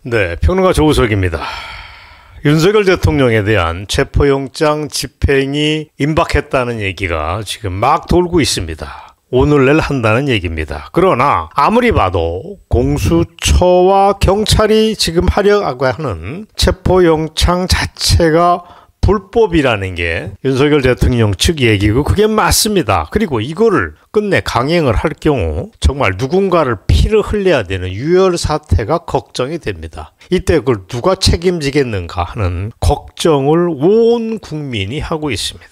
네, 평론가 조우석입니다. 윤석열 대통령에 대한 체포영장 집행이 임박했다는 얘기가 지금 막 돌고 있습니다. 오늘 내일 한다는 얘기입니다. 그러나 아무리 봐도 공수처와 경찰이 지금 하려고 하는 체포영장 자체가 불법이라는 게 윤석열 대통령 측 얘기고 그게 맞습니다. 그리고 이거를 끝내 강행을 할 경우 정말 누군가를 피를 흘려야 되는 유혈 사태가 걱정이 됩니다. 이때 그걸 누가 책임지겠는가 하는 걱정을 온 국민이 하고 있습니다.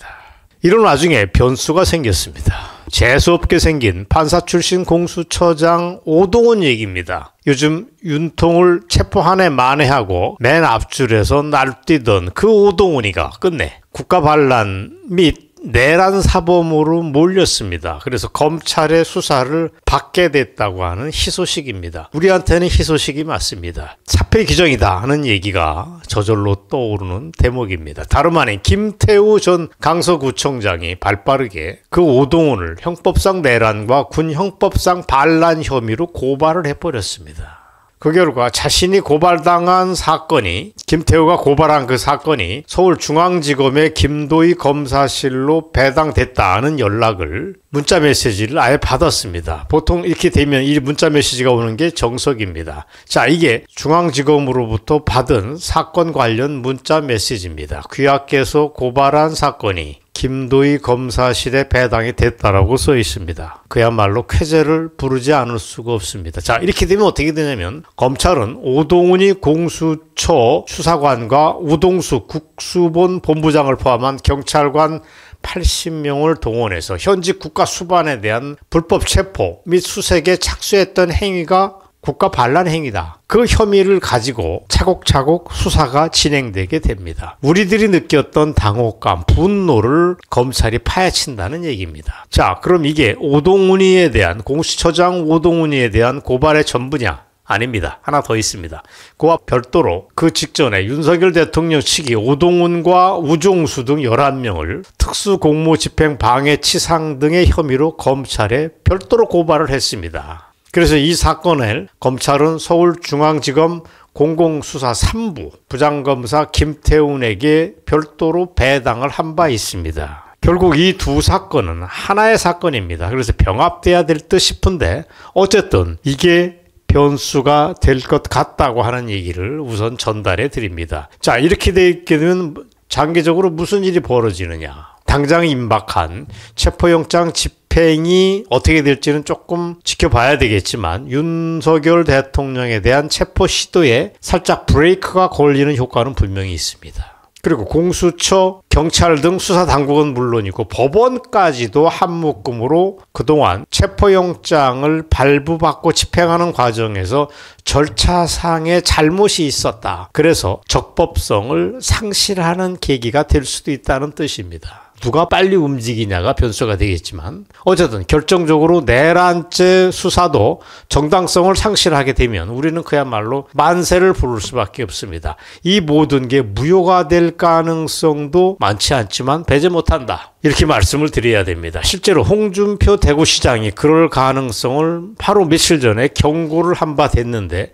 이런 와중에 변수가 생겼습니다. 재수없게 생긴 판사 출신 공수처장 오동훈 얘기입니다. 요즘 윤통을 체포한해 만회하고 맨 앞줄에서 날뛰던 그 오동훈이가 끝내 국가반란 및 내란 사범으로 몰렸습니다. 그래서 검찰의 수사를 받게 됐다고 하는 희소식입니다. 우리한테는 희소식이 맞습니다. 사표 규정이다 하는 얘기가 저절로 떠오르는 대목입니다. 다름 아닌 김태우 전 강서구청장이 발빠르게 그 오동훈을 형법상 내란과 군 형법상 반란 혐의로 고발을 해버렸습니다. 그 결과 자신이 고발당한 사건이, 김태우가 고발한 그 사건이 서울중앙지검의 김도희 검사실로 배당됐다는 연락을, 문자 메시지를 아예 받았습니다. 보통 이렇게 되면 이 문자 메시지가 오는 게 정석입니다. 자, 이게 중앙지검으로부터 받은 사건 관련 문자 메시지입니다. 귀하께서 고발한 사건이 김도희 검사실에 배당이 됐다라고 써 있습니다. 그야말로 쾌재를 부르지 않을 수가 없습니다. 자, 이렇게 되면 어떻게 되냐면 검찰은 오동훈이 공수처 수사관과 우동수 국수본 본부장을 포함한 경찰관 80명을 동원해서 현직 국가 수반에 대한 불법 체포 및 수색에 착수했던 행위가 국가 반란 행위다. 그 혐의를 가지고 차곡차곡 수사가 진행되게 됩니다. 우리들이 느꼈던 당혹감, 분노를 검찰이 파헤친다는 얘기입니다. 자, 그럼 이게 오동훈이에 대한, 공수처장 오동훈이에 대한 고발의 전부냐? 아닙니다. 하나 더 있습니다. 그와 별도로 그 직전에 윤석열 대통령 측이 오동훈과 우종수 등 11명을 특수공무집행 방해 치상 등의 혐의로 검찰에 별도로 고발을 했습니다. 그래서 이 사건을 검찰은 서울중앙지검 공공수사 3부 부장검사 김태훈에게 별도로 배당을 한 바 있습니다. 결국 이 두 사건은 하나의 사건입니다. 그래서 병합돼야 될 듯 싶은데 어쨌든 이게 변수가 될 것 같다고 하는 얘기를 우선 전달해 드립니다. 자, 이렇게 되면 장기적으로 무슨 일이 벌어지느냐. 당장 임박한 체포영장 집행이 어떻게 될지는 조금 지켜봐야 되겠지만 윤석열 대통령에 대한 체포 시도에 살짝 브레이크가 걸리는 효과는 분명히 있습니다. 그리고 공수처, 경찰 등 수사당국은 물론이고 법원까지도 한 묶음으로 그동안 체포영장을 발부받고 집행하는 과정에서 절차상의 잘못이 있었다. 그래서 적법성을 상실하는 계기가 될 수도 있다는 뜻입니다. 누가 빨리 움직이냐가 변수가 되겠지만 어쨌든 결정적으로 내란죄 수사도 정당성을 상실하게 되면 우리는 그야말로 만세를 부를 수밖에 없습니다. 이 모든 게 무효가 될 가능성도 많지 않지만 배제 못한다. 이렇게 말씀을 드려야 됩니다. 실제로 홍준표 대구시장이 그럴 가능성을 바로 며칠 전에 경고를 한 바 됐는데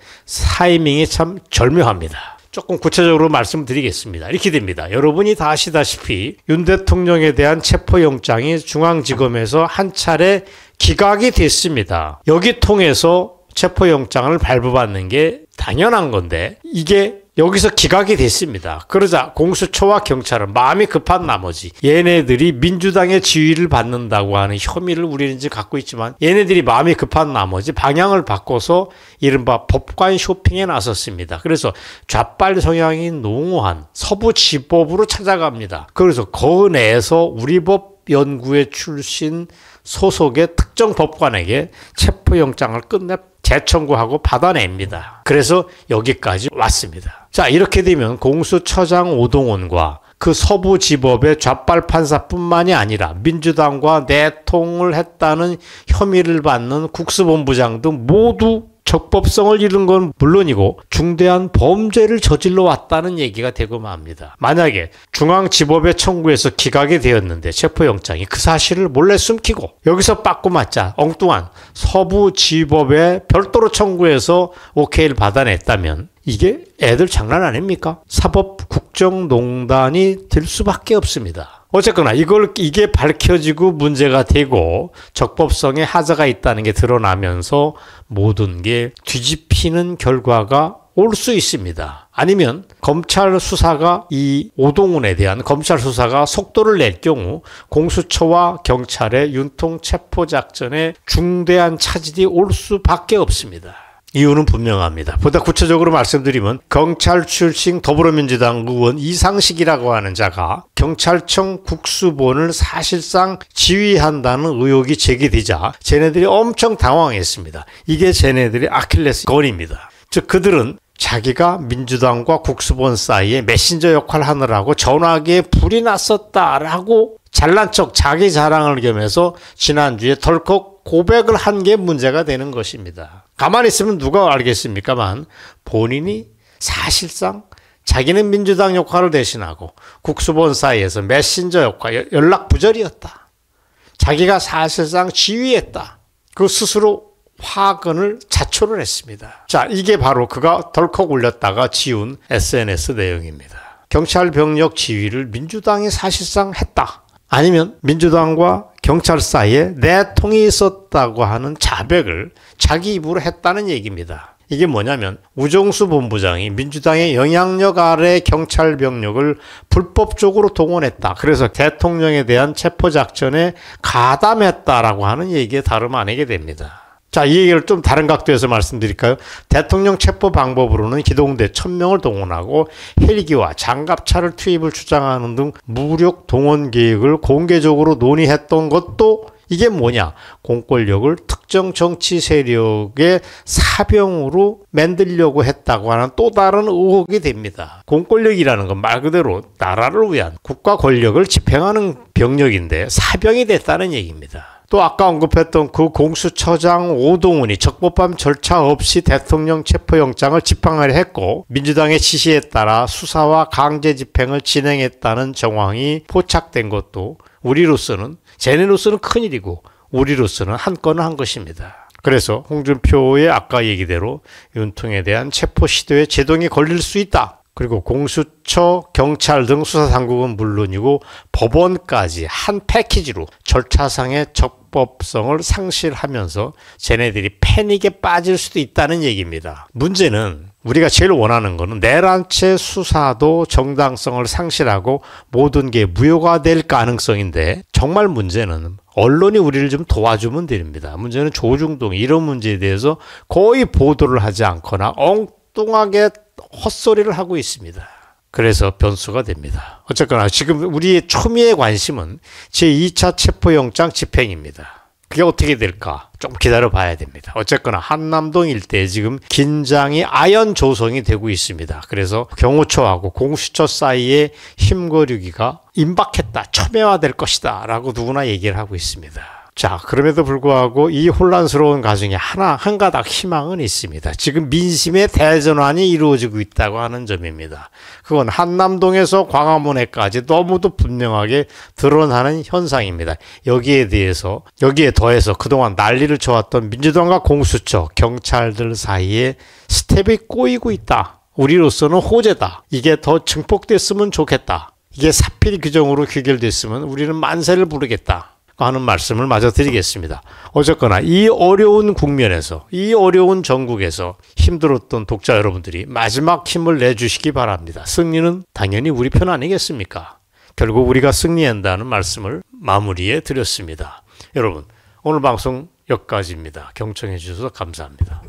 타이밍이 참 절묘합니다. 조금 구체적으로 말씀드리겠습니다. 이렇게 됩니다. 여러분이 다 아시다시피 윤 대통령에 대한 체포영장이 중앙지검에서 한 차례 기각이 됐습니다. 여기 통해서 체포영장을 발부받는 게 당연한 건데 이게 여기서 기각이 됐습니다. 그러자 공수처와 경찰은 마음이 급한 나머지 얘네들이 민주당의 지휘를 받는다고 하는 혐의를 우리는 이제 갖고 있지만 얘네들이 마음이 급한 나머지 방향을 바꿔서 이른바 법관 쇼핑에 나섰습니다. 그래서 좌빨 성향이 농후한 서부지법으로 찾아갑니다. 그래서 그 내에서 우리법 연구회 출신 소속의 특정 법관에게 체포영장을 끝내 재청구하고 받아냅니다. 그래서 여기까지 왔습니다. 자, 이렇게 되면 공수처장 오동훈과 그 서부지법의 좌빨 판사뿐만이 아니라 민주당과 내통을 했다는 혐의를 받는 국수본부장 등 모두 적법성을 잃은 건 물론이고 중대한 범죄를 저질러 왔다는 얘기가 되고 맙니다. 만약에 중앙지법의 청구에서 기각이 되었는데 체포영장이 그 사실을 몰래 숨기고 여기서 빠꾸 맞자 엉뚱한 서부지법에 별도로 청구해서 오케이를 받아냈다면 이게 애들 장난 아닙니까? 사법국정농단이 될 수밖에 없습니다. 어쨌거나 이게 밝혀지고 문제가 되고 적법성에 하자가 있다는 게 드러나면서 모든 게 뒤집히는 결과가 올 수 있습니다. 아니면 검찰 수사가 이 오동훈에 대한 검찰 수사가 속도를 낼 경우 공수처와 경찰의 윤통 체포 작전에 중대한 차질이 올 수밖에 없습니다. 이유는 분명합니다. 보다 구체적으로 말씀드리면 경찰 출신 더불어민주당 의원 이상식이라고 하는 자가 경찰청 국수본을 사실상 지휘한다는 의혹이 제기되자 쟤네들이 엄청 당황했습니다. 이게 쟤네들의 아킬레스건입니다. 즉 그들은 자기가 민주당과 국수본 사이에 메신저 역할을 하느라고 전화기에 불이 났었다라고 잘난 척 자기 자랑을 겸해서 지난주에 덜컥 고백을 한 게 문제가 되는 것입니다. 가만히 있으면 누가 알겠습니까만 본인이 사실상 자기는 민주당 역할을 대신하고 국수본 사이에서 메신저 역할, 연락 부절이었다. 자기가 사실상 지휘했다. 그 스스로 화근을 자초를 했습니다. 자, 이게 바로 그가 덜컥 올렸다가 지운 SNS 내용입니다. 경찰 병력 지휘를 민주당이 사실상 했다. 아니면 민주당과 경찰 사이에 내통이 있었다고 하는 자백을 자기 입으로 했다는 얘기입니다. 이게 뭐냐면 우정수 본부장이 민주당의 영향력 아래 경찰 병력을 불법적으로 동원했다. 그래서 대통령에 대한 체포작전에 가담했다라고 하는 얘기에 다름 아니게 됩니다. 자, 이 얘기를 좀 다른 각도에서 말씀드릴까요? 대통령 체포 방법으로는 기동대 1000명을 동원하고 헬기와 장갑차를 투입을 주장하는 등 무력 동원 계획을 공개적으로 논의했던 것도 이게 뭐냐? 공권력을 특정 정치 세력의 사병으로 만들려고 했다고 하는 또 다른 의혹이 됩니다. 공권력이라는 건 말 그대로 나라를 위한 국가 권력을 집행하는 병력인데 사병이 됐다는 얘기입니다. 또 아까 언급했던 그 공수처장 오동훈이 적법한 절차 없이 대통령 체포영장을 집행하려 했고 민주당의 지시에 따라 수사와 강제 집행을 진행했다는 정황이 포착된 것도 우리로서는 쟤네로서는 큰일이고 우리로서는 한 건을 한 것입니다. 그래서 홍준표의 아까 얘기대로 윤통에 대한 체포 시도에 제동이 걸릴 수 있다. 그리고 공수처, 경찰 등 수사당국은 물론이고 법원까지 한 패키지로 절차상의 적법성을 상실하면서 쟤네들이 패닉에 빠질 수도 있다는 얘기입니다. 문제는 우리가 제일 원하는 거는 내란체 수사도 정당성을 상실하고 모든 게 무효가 될 가능성인데 정말 문제는 언론이 우리를 좀 도와주면 됩니다. 문제는 조중동 이런 문제에 대해서 거의 보도를 하지 않거나 엉뚱하게 헛소리를 하고 있습니다. 그래서 변수가 됩니다. 어쨌거나 지금 우리의 초미의 관심은 제2차 체포영장 집행입니다. 그게 어떻게 될까? 좀 기다려 봐야 됩니다. 어쨌거나 한남동 일대에 지금 긴장이 아연 조성이 되고 있습니다. 그래서 경호처하고 공수처 사이에 힘거리기가 임박했다, 첨예화될 것이다 라고 누구나 얘기를 하고 있습니다. 자, 그럼에도 불구하고 이 혼란스러운 과정에 한 가닥 희망은 있습니다. 지금 민심의 대전환이 이루어지고 있다고 하는 점입니다. 그건 한남동에서 광화문에까지 너무도 분명하게 드러나는 현상입니다. 여기에 더해서 그동안 난리를 쳐왔던 민주당과 공수처, 경찰들 사이에 스텝이 꼬이고 있다. 우리로서는 호재다. 이게 더 증폭됐으면 좋겠다. 이게 사필 규정으로 귀결됐으면 우리는 만세를 부르겠다 하는 말씀을 마저 드리겠습니다. 어쨌거나 이 어려운 국면에서, 이 어려운 전국에서 힘들었던 독자 여러분들이 마지막 힘을 내주시기 바랍니다. 승리는 당연히 우리 편 아니겠습니까? 결국 우리가 승리한다는 말씀을 마무리해 드렸습니다. 여러분, 오늘 방송 여기까지입니다. 경청해 주셔서 감사합니다.